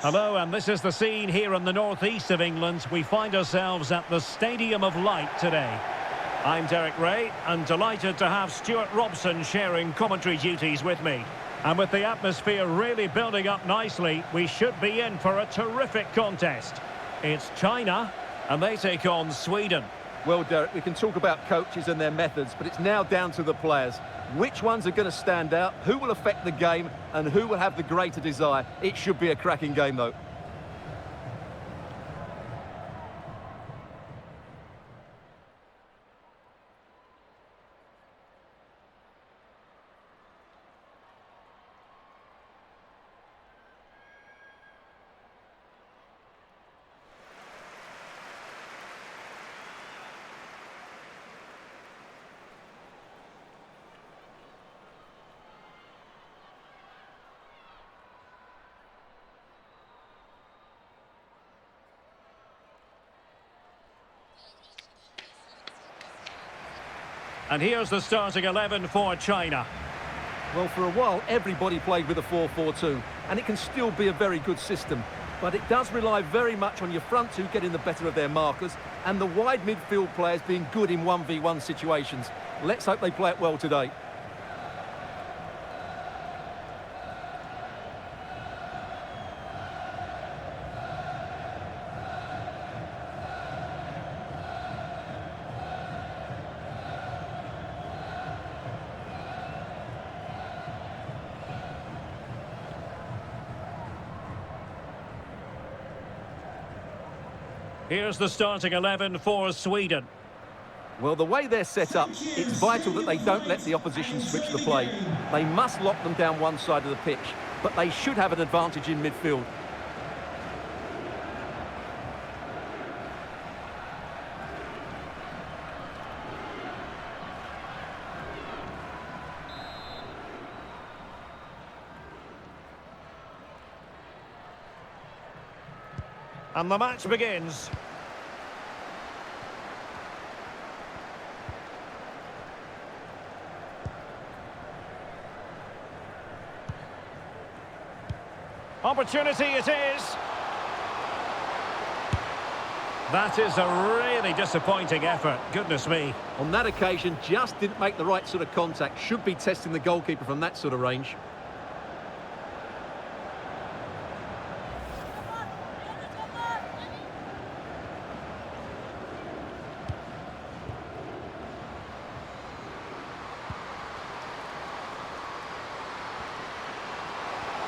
Hello, and this is the scene here in the northeast of England. We find ourselves at the Stadium of Light today. I'm Derek Ray, and delighted to have Stuart Robson sharing commentary duties with me. And with the atmosphere really building up nicely, we should be in for a terrific contest. It's China, and they take on Sweden. Well, Derek, we can talk about coaches and their methods, but it's now down to the players. Which ones are going to stand out, who will affect the game, and who will have the greater desire? It should be a cracking game, though. And here's the starting 11 for China. Well, for a while, everybody played with a 4-4-2, and it can still be a very good system. But it does rely very much on your front two getting the better of their markers, and the wide midfield players being good in 1v1 situations. Let's hope they play it well today. Here's the starting 11 for Sweden. Well, the way they're set up, it's vital that they don't let the opposition switch the play. They must lock them down one side of the pitch, but they should have an advantage in midfield. And the match begins. Opportunity it is. That is a really disappointing effort. Goodness me. On that occasion, just didn't make the right sort of contact. Should be testing the goalkeeper from that sort of range.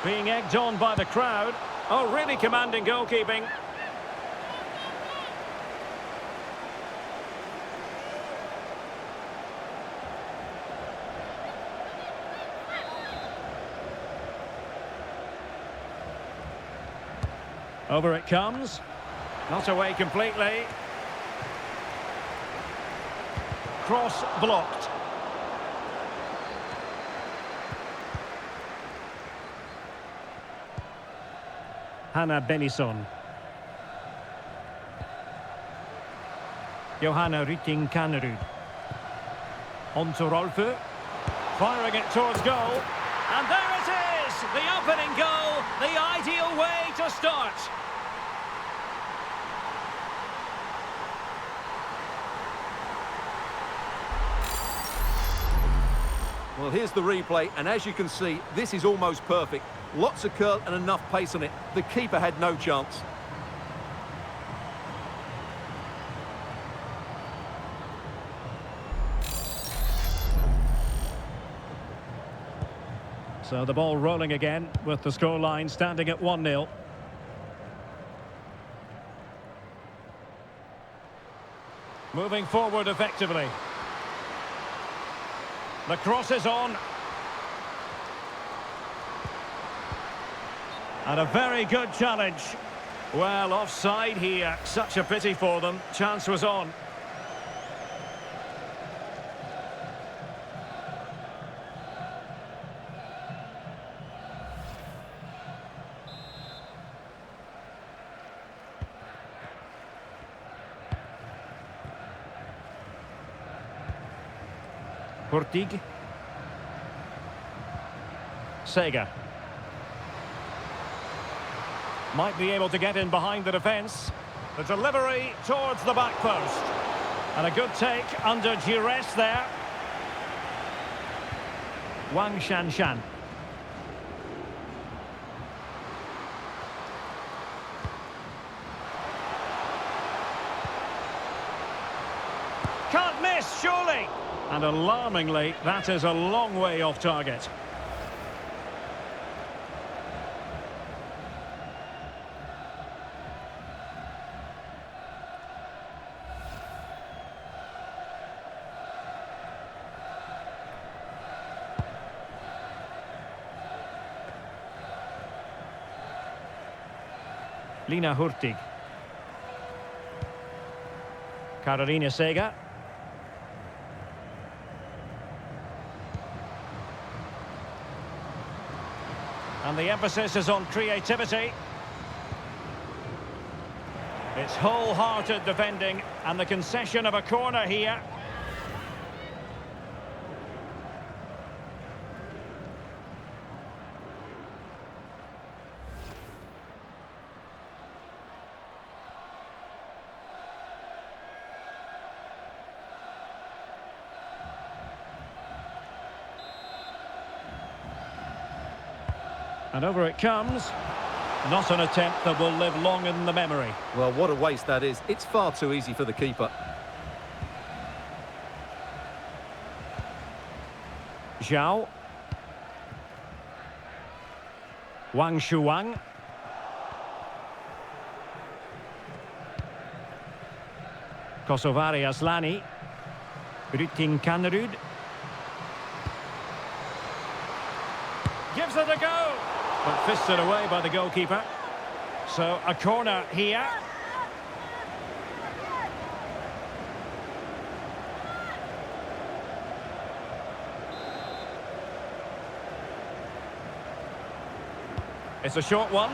Being egged on by the crowd. Oh, really commanding goalkeeping. Over it comes. Not away completely. Cross blocked. Hanna Bennison. Johanna Rytting Kanerud. On to Rolfö. Firing it towards goal. And there it is! The opening goal, the ideal way to start. Well, here's the replay, and as you can see, this is almost perfect. Lots of curl and enough pace on it. The keeper had no chance. So the ball rolling again with the scoreline standing at 1-0. Moving forward effectively. The cross is on. And a very good challenge. Well, offside here. Such a pity for them. Chance was on. Hurtig. Sega. Might be able to get in behind the defence. The delivery towards the back post. And a good take under duress there. Wang Shanshan. Can't miss, surely. And alarmingly, that is a long way off target. Lina Hurtig. Carolina Sega. And the emphasis is on creativity. It's wholehearted defending, and the concession of a corner here. And over it comes. Not an attempt that will live long in the memory. Well, what a waste that is. It's far too easy for the keeper. Zhao. Wang Shuang. Kosovari Aslani. Rytting Kanerud. Gives it a go. But fisted away by the goalkeeper. So a corner here. It's a short one.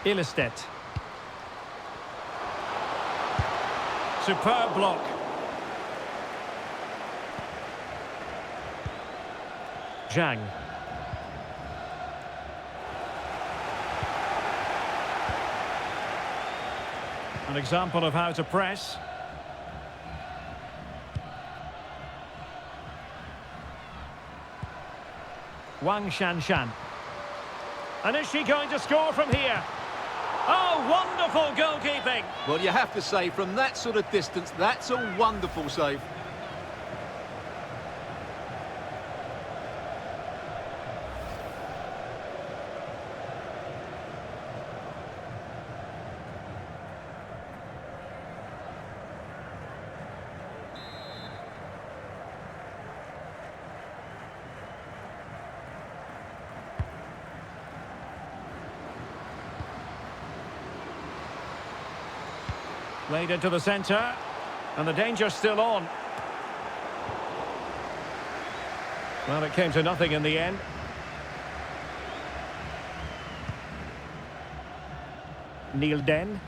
Ilestedt. Superb block. Zhang. An example of how to press. Wang Shanshan. And is she going to score from here? Oh, wonderful goalkeeping! Well, you have to say, from that sort of distance, that's a wonderful save. Played into the centre, and the danger's still on. Well, it came to nothing in the end. Neil Den.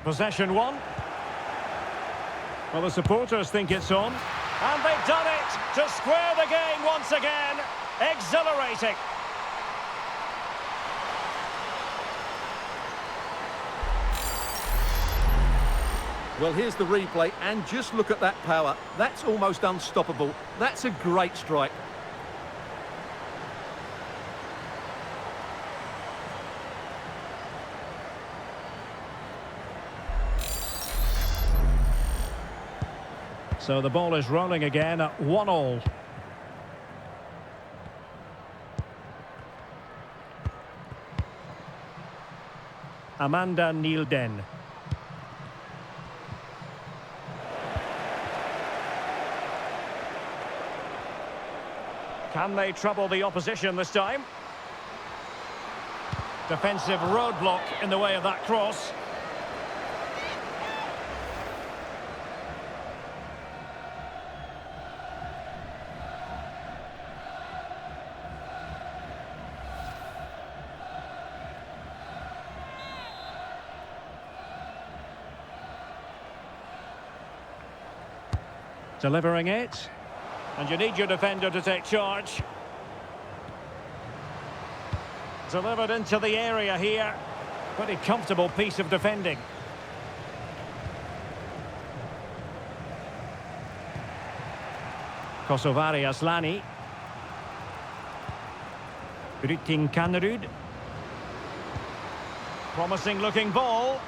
Possession one. Well, the supporters think it's on. And they've done it to square the game once again. Exhilarating. Well, here's the replay, and just look at that power. That's almost unstoppable. That's a great strike. So the ball is rolling again at 1-1. Amanda Nielden. Can they trouble the opposition this time? Defensive roadblock in the way of that cross. Delivering it. And you need your defender to take charge. Delivered into the area here. Pretty comfortable piece of defending. Kosovari Aslani. Rytting Kanerud. Promising looking ball.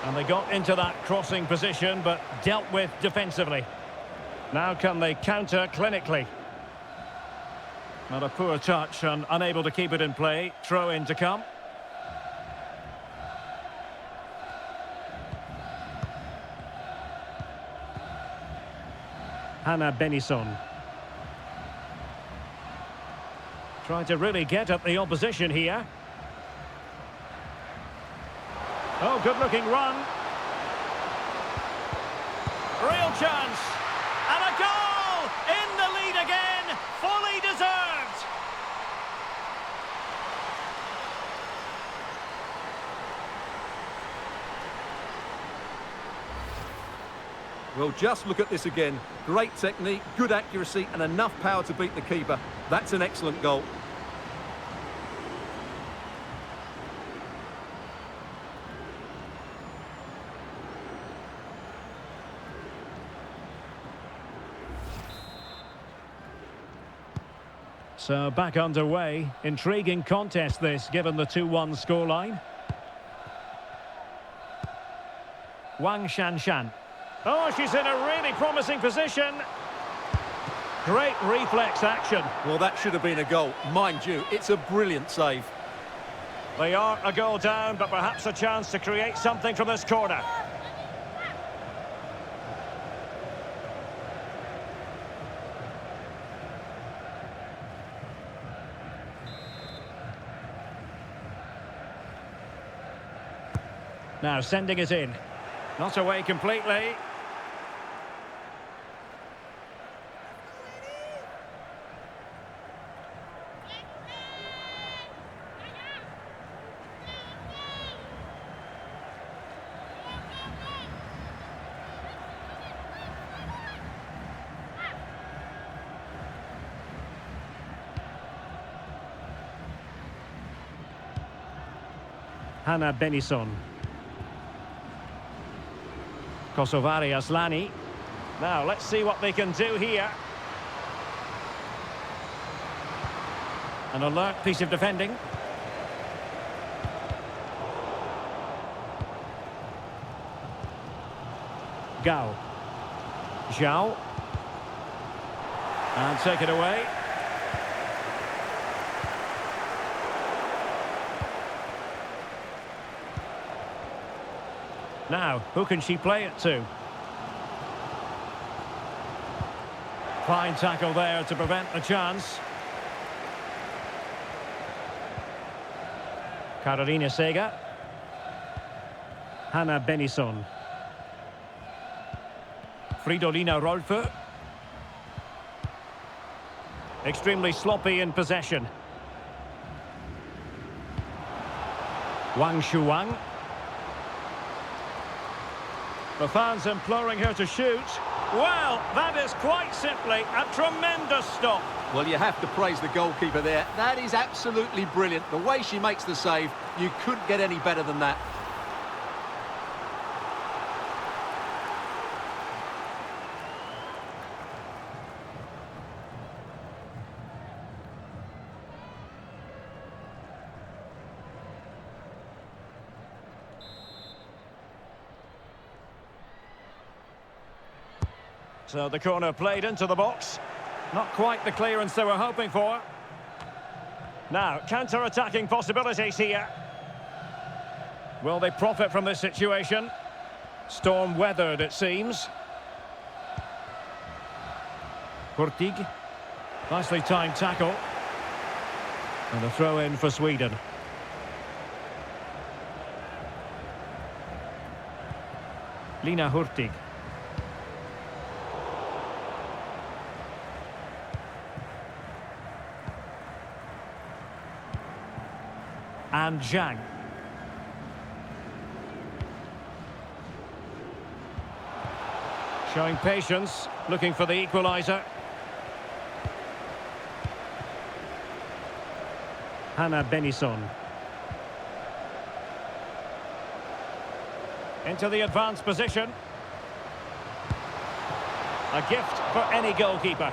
And they got into that crossing position, but dealt with defensively. Now can they counter clinically? Not a poor touch and unable to keep it in play. Throw in to come. Hannah Benison. Trying to really get at the opposition here. Oh, good-looking run. Real chance. And a goal! In the lead again. Fully deserved. Well, just look at this again. Great technique, good accuracy, and enough power to beat the keeper. That's an excellent goal. So back underway. Intriguing contest this, given the 2-1 scoreline. Wang Shanshan. Oh, she's in a really promising position. Great reflex action. Well, that should have been a goal. Mind you, it's a brilliant save. They are a goal down, but perhaps a chance to create something from this corner. Now sending it in. Not away completely. Hannah Benison. Kosovari Aslani. Now, let's see what they can do here. An alert piece of defending. Gao. Zhao. And take it away. Now, who can she play it to? Fine tackle there to prevent the chance. Carolina Sega. Hannah Benison. Fridolina Rolfö. Extremely sloppy in possession. Wang Shuang. The fans imploring her to shoot. Well, that is quite simply a tremendous stop. Well, you have to praise the goalkeeper there. That is absolutely brilliant. The way she makes the save, you couldn't get any better than that. So the corner played into the box. Not quite the clearance they were hoping for. Now, counter-attacking possibilities here. Will they profit from this situation? Storm weathered, it seems. Hurtig. Nicely timed tackle. And a throw-in for Sweden. Lina Hurtig. And Zhang. Showing patience, looking for the equaliser. Hannah Benison. Into the advanced position. A gift for any goalkeeper.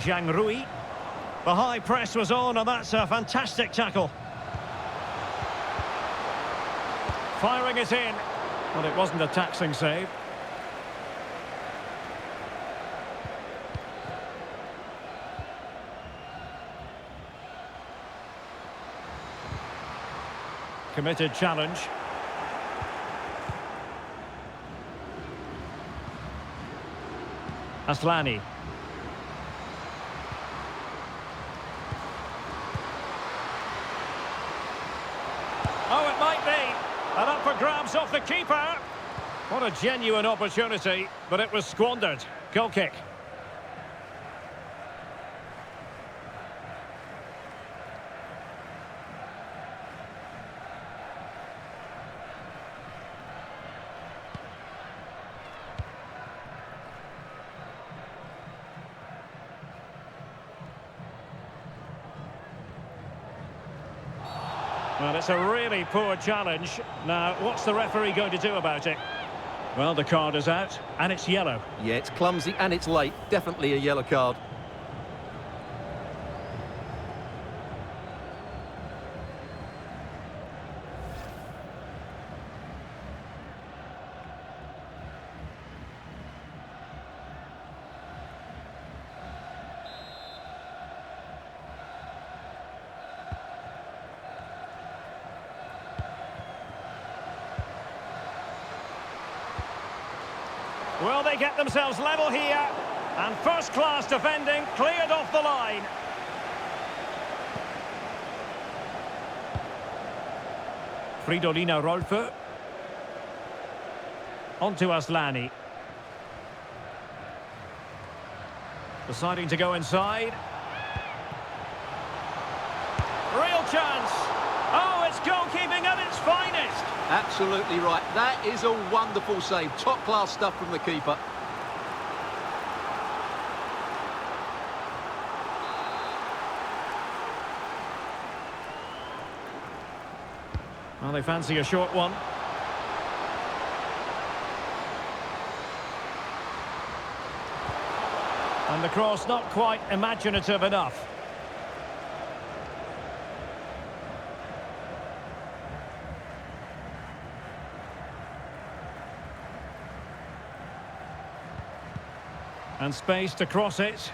Zhang Rui. The high press was on, and that's a fantastic tackle. Firing it in. But it wasn't a taxing save. Committed challenge. Aslani. Oh, it might be. And up for grabs off the keeper. What a genuine opportunity, but it was squandered. Goal kick. Well, it's a really poor challenge. Now, what's the referee going to do about it? Well, the card is out, and it's yellow. Yeah, it's clumsy and it's late. Definitely a yellow card. Will they get themselves level here? And first-class defending cleared off the line. Fridolina Rolfö. On to Aslani. Deciding to go inside. Real chance. Oh, it's goalkeeping at its finest. Absolutely right. That is a wonderful save. Top-class stuff from the keeper. Well, they fancy a short one. And the cross not quite imaginative enough. And space to cross it.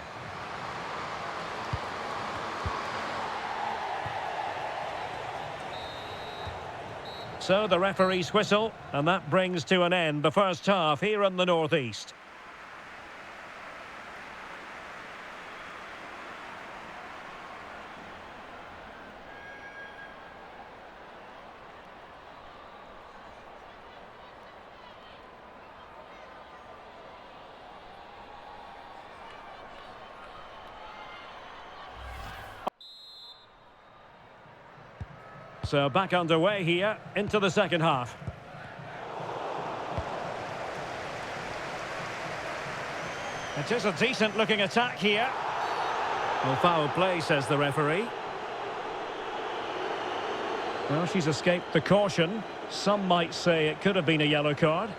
So the referee's whistle, and that brings to an end the first half here in the northeast. So back underway here into the second half. It is a decent looking attack here. Well, foul play, says the referee. Well, she's escaped the caution. Some might say it could have been a yellow card.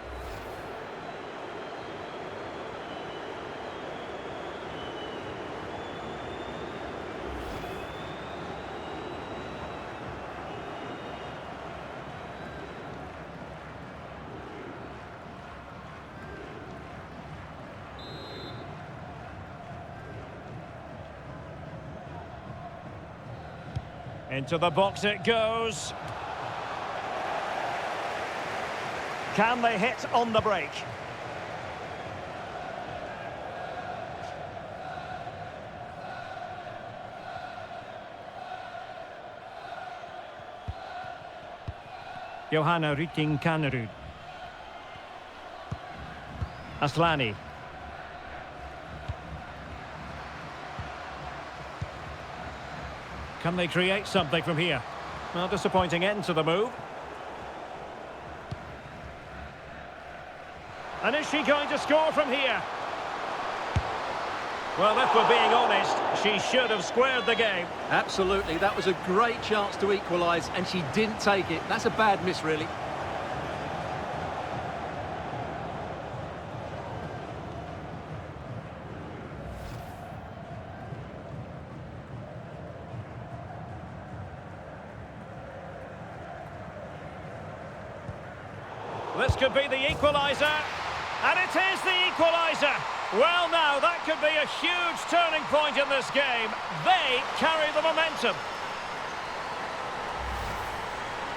Into the box it goes. Can they hit on the break? Johanna Rytting-Kanerud. Aslani. Can they create something from here? Well, disappointing end to the move. And is she going to score from here? Well, if we're being honest, she should have squared the game. Absolutely, that was a great chance to equalise, and she didn't take it. That's a bad miss, really. This could be the equaliser, and it is the equaliser. Well, now, that could be a huge turning point in this game. They carry the momentum.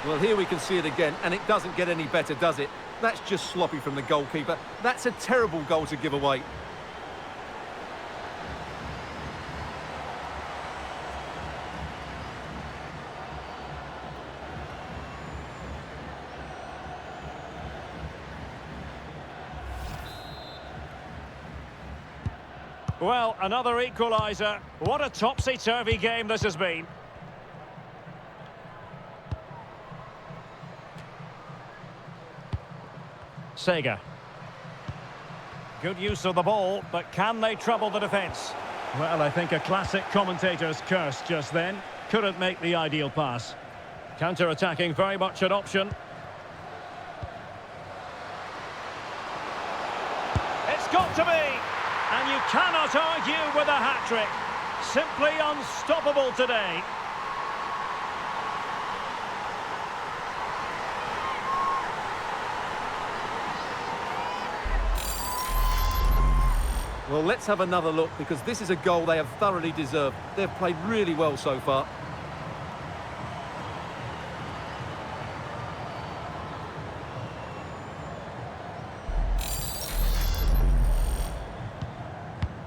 Well, here we can see it again, and it doesn't get any better, does it? That's just sloppy from the goalkeeper. That's a terrible goal to give away. Well, another equaliser. What a topsy-turvy game this has been. Sega. Good use of the ball, but can they trouble the defence? Well, I think a classic commentator's curse just then. Couldn't make the ideal pass. Counter-attacking, very much an option. It's got to be! And you cannot argue with a hat-trick. Simply unstoppable today. Well, let's have another look, because this is a goal they have thoroughly deserved. They've played really well so far.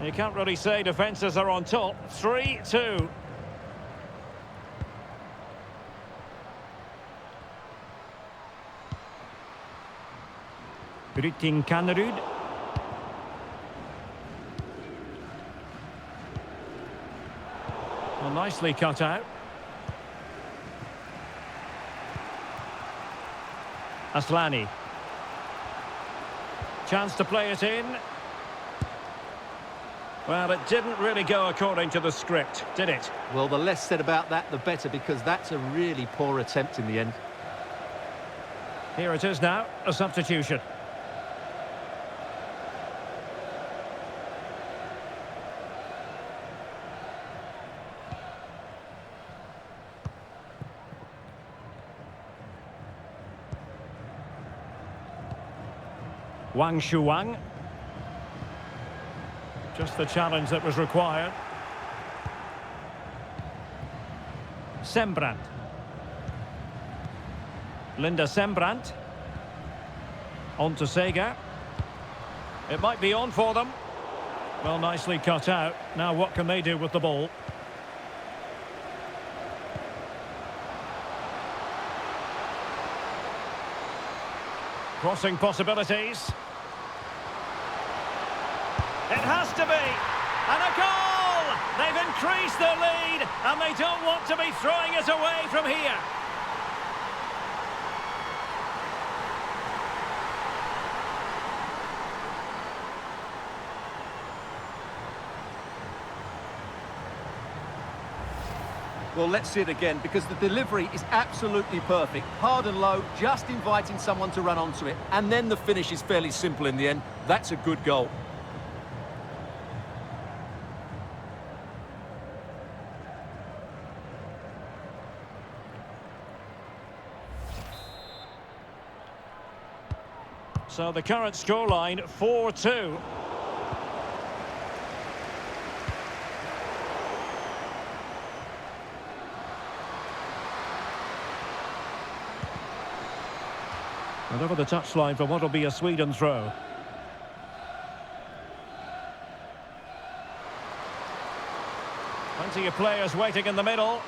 You can't really say defences are on top. 3-2. Rytting Kannerud. Well, nicely cut out. Aslani. Chance to play it in. Well, it didn't really go according to the script, did it? Well, the less said about that, the better, because that's a really poor attempt in the end. Here it is now, a substitution. Wang Shuang. Just the challenge that was required. Sembrant. Linda Sembrant. On to Sega. It might be on for them. Well, nicely cut out. Now what can they do with the ball? Crossing possibilities. It has to be. And a goal! They've increased their lead, and they don't want to be throwing it away from here. Well, let's see it again, because the delivery is absolutely perfect. Hard and low, just inviting someone to run onto it. And then the finish is fairly simple in the end. That's a good goal. So the current scoreline, 4-2. And over the touchline for what will be a Sweden throw. Plenty of players waiting in the middle.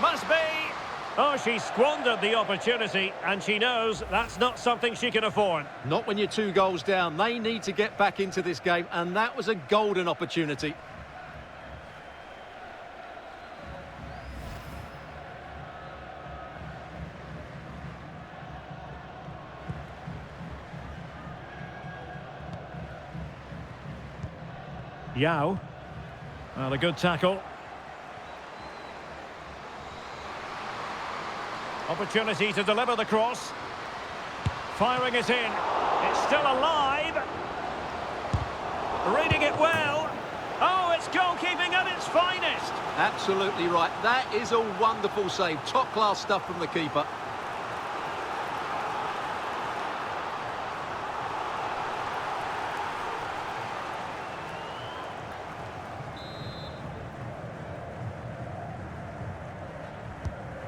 Must be. Oh, she squandered the opportunity, and she knows that's not something she can afford. Not when you're 2 goals down. They need to get back into this game, and that was a golden opportunity. Yao. Well, a good tackle. Opportunity to deliver the cross. Firing it in. It's still alive. Reading it well. Oh, it's goalkeeping at its finest. Absolutely right. That is a wonderful save. Top-class stuff from the keeper.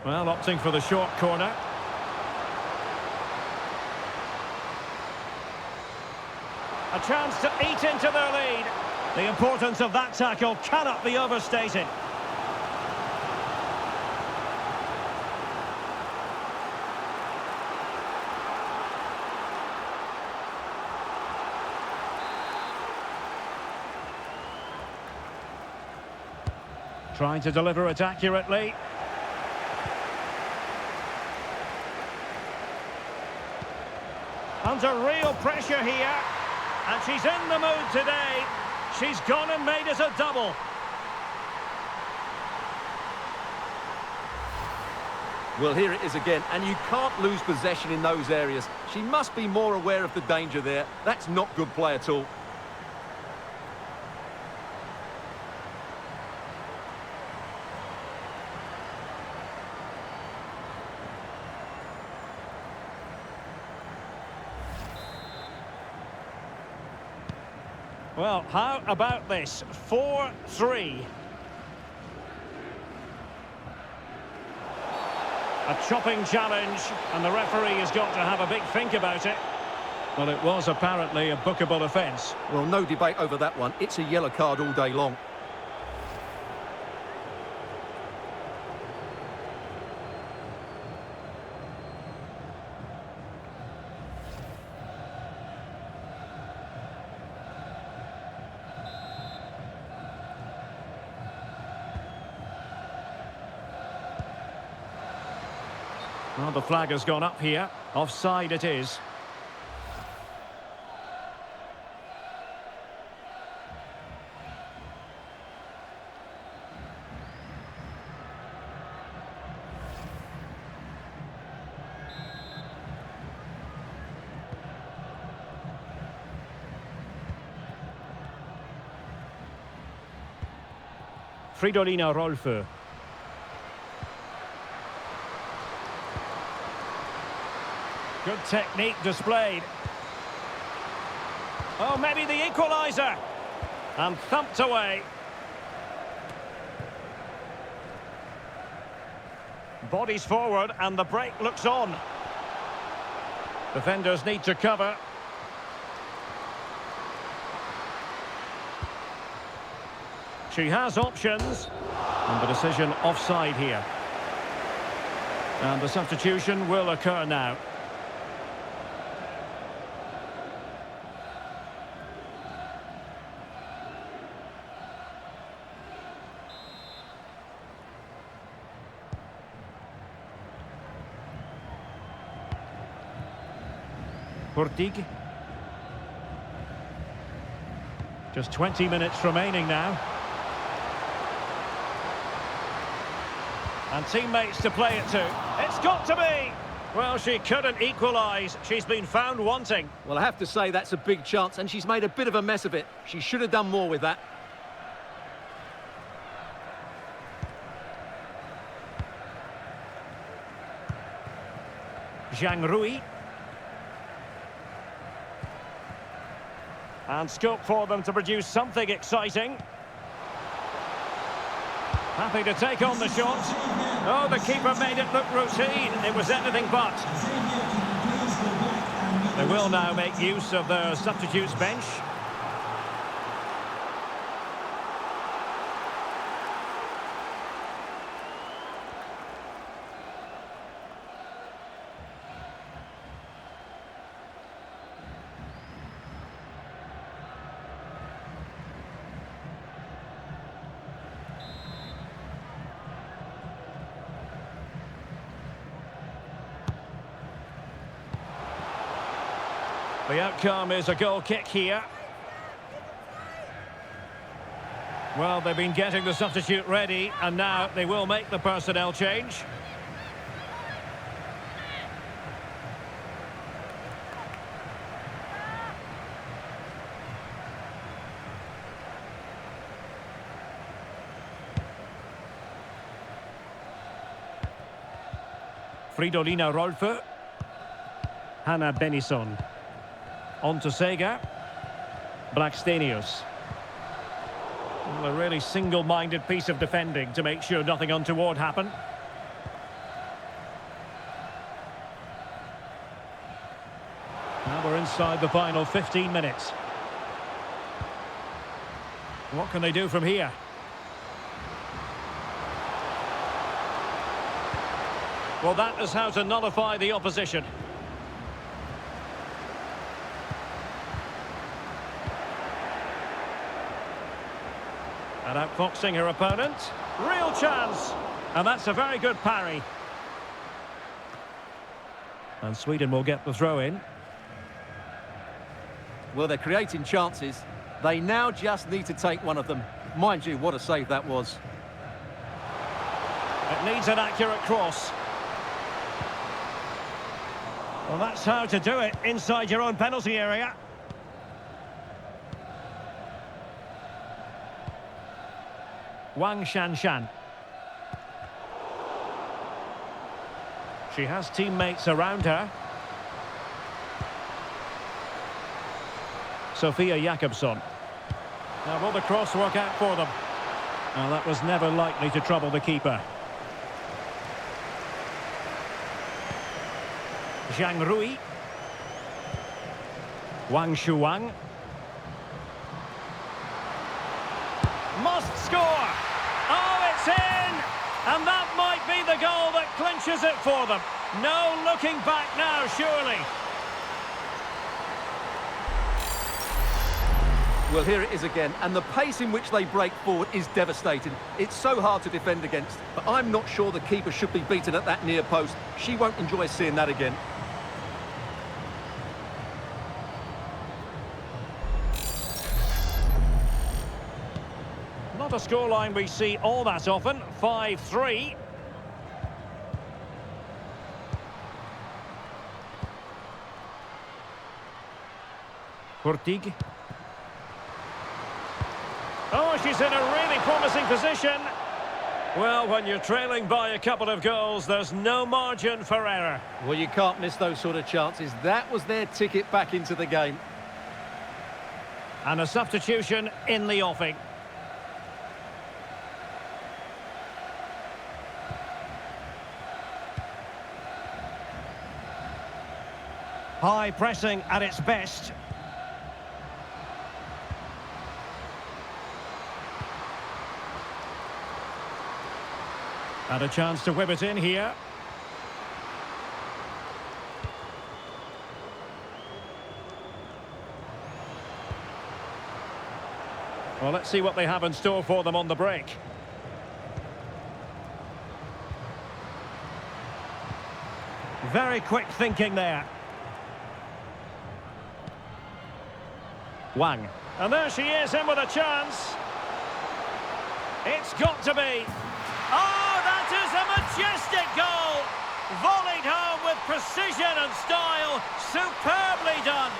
Well, opting for the short corner. A chance to eat into their lead. The importance of that tackle cannot be overstated. Trying to deliver it accurately. Under real pressure here. And she's in the mood today. She's gone and made it a double. Well, here it is again, and you can't lose possession in those areas. She must be more aware of the danger there. That's not good play at all. Well, how about this? 4-3. A chopping challenge, and the referee has got to have a big think about it. Well, it was apparently a bookable offence. Well, no debate over that one. It's a yellow card all day long. Well, the flag has gone up here. Offside it is. Fridolina Rolfö. Good technique displayed. Oh, maybe the equaliser. And thumped away. Bodies forward and the break looks on. Defenders need to cover. She has options. And the decision offside here. And the substitution will occur now. Hurtig. Just 20 minutes remaining now. And teammates to play it to. It's got to be! Well, she couldn't equalise. She's been found wanting. Well, I have to say that's a big chance, and she's made a bit of a mess of it. She should have done more with that. Zhang Rui. And scope for them to produce something exciting. Happy to take on the shot. Oh, the keeper made it look routine. It was anything but. They will now make use of their substitutes bench. The outcome is a goal kick here. Well, they've been getting the substitute ready, and now they will make the personnel change. Fridolina Rolfö. Hanna Bennison. On to Sega. Blackstenius. Well, a really single-minded piece of defending to make sure nothing untoward happened. Now we're inside the final 15 minutes. What can they do from here? Well, that is how to nullify the opposition. And outfoxing her opponent. Real chance. And that's a very good parry. And Sweden will get the throw in. Well, they're creating chances. They now just need to take one of them. Mind you, what a save that was. It needs an accurate cross. Well, that's how to do it inside your own penalty area. Wang Shanshan. She has teammates around her. Sofia Jakobsson. Now, will the cross work out for them? Well, that was never likely to trouble the keeper. Zhang Rui. Wang Shuang. Must score! Oh, it's in! And that might be the goal that clinches it for them. No looking back now, surely. Well, here it is again, and the pace in which they break forward is devastating. It's so hard to defend against, but I'm not sure the keeper should be beaten at that near post. She won't enjoy seeing that again. Not a scoreline we see all that often. 5-3. Hurtig. Oh, she's in a really promising position. Well, when you're trailing by a couple of goals, there's no margin for error. Well, you can't miss those sort of chances. That was their ticket back into the game. And a substitution in the offing. High pressing at its best. And a chance to whip it in here. Well, let's see what they have in store for them on the break. Very quick thinking there. Wang. And there she is, in with a chance. It's got to be. Oh, that is a majestic goal! Volleyed home with precision and style. Superbly done.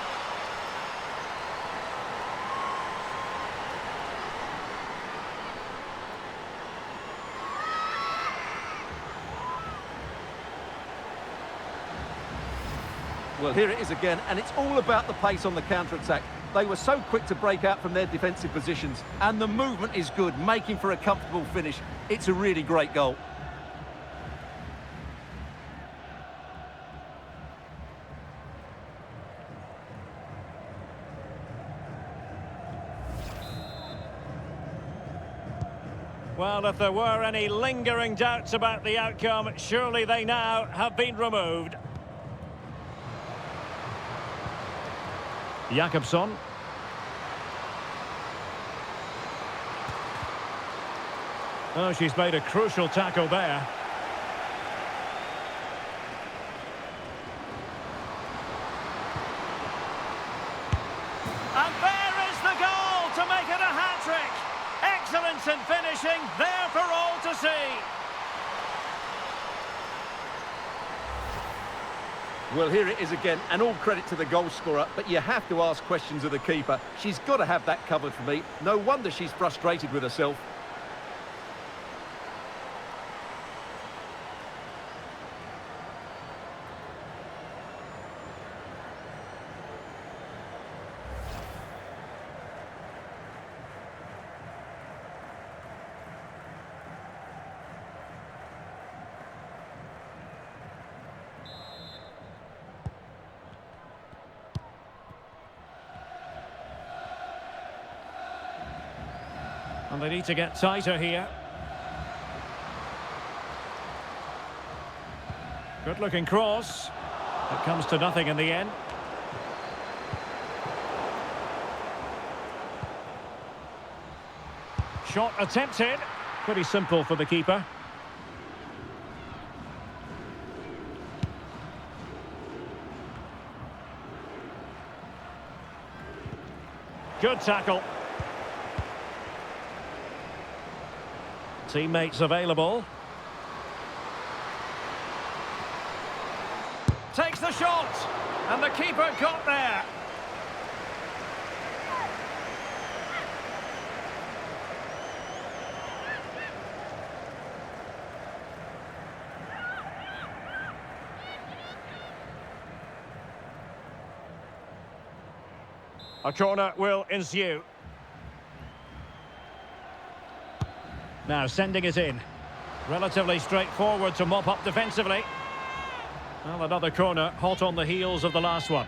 Well, here it is again, and it's all about the pace on the counter-attack. They were so quick to break out from their defensive positions, and the movement is good, making for a comfortable finish. It's a really great goal. Well, if there were any lingering doubts about the outcome, surely they now have been removed. Jakobsson. Oh, she's made a crucial tackle there. And there is the goal to make it a hat-trick. Excellent Decent finishing, there for all to see. Well, here it is again, and all credit to the goal scorer, but you have to ask questions of the keeper. She's got to have that covered for me. No wonder she's frustrated with herself. And they need to get tighter here. Good looking cross. It comes to nothing in the end. Shot attempted. Pretty simple for the keeper. Good tackle. Teammates available. Takes the shot, and the keeper got there. A corner will ensue. Now sending it in. Relatively straightforward to mop up defensively. Well, another corner, hot on the heels of the last one.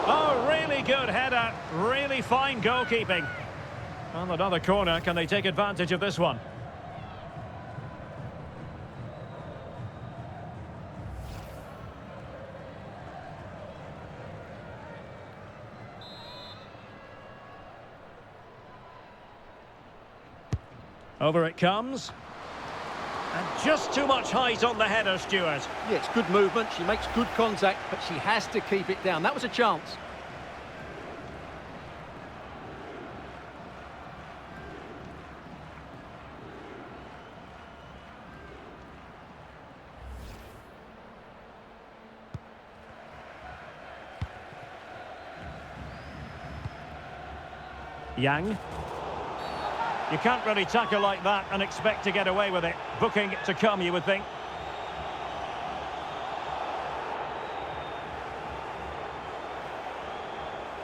Oh, really good header. Really fine goalkeeping. And another corner. Can they take advantage of this one? Over it comes. And just too much height on the header, Stuart. Yeah, it's good movement. She makes good contact, but she has to keep it down. That was a chance. Yang. You can't really tackle like that and expect to get away with it. Booking to come, you would think.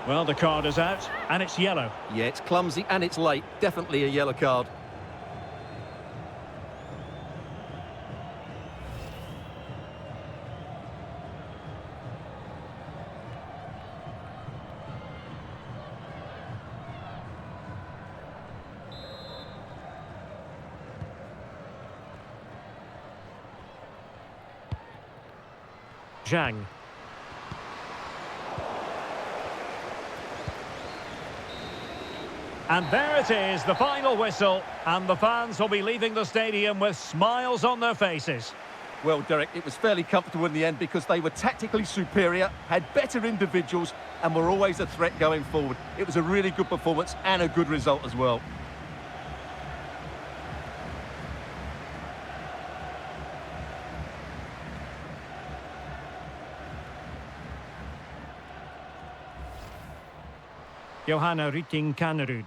Well, the card is out, and it's yellow. Yeah, it's clumsy and it's late. Definitely a yellow card. Zhang. And there it is, the final whistle, and the fans will be leaving the stadium with smiles on their faces. Well, Derek, it was fairly comfortable in the end because they were tactically superior, had better individuals, and were always a threat going forward. It was a really good performance and a good result as well. Johanna Rytting Kanerud.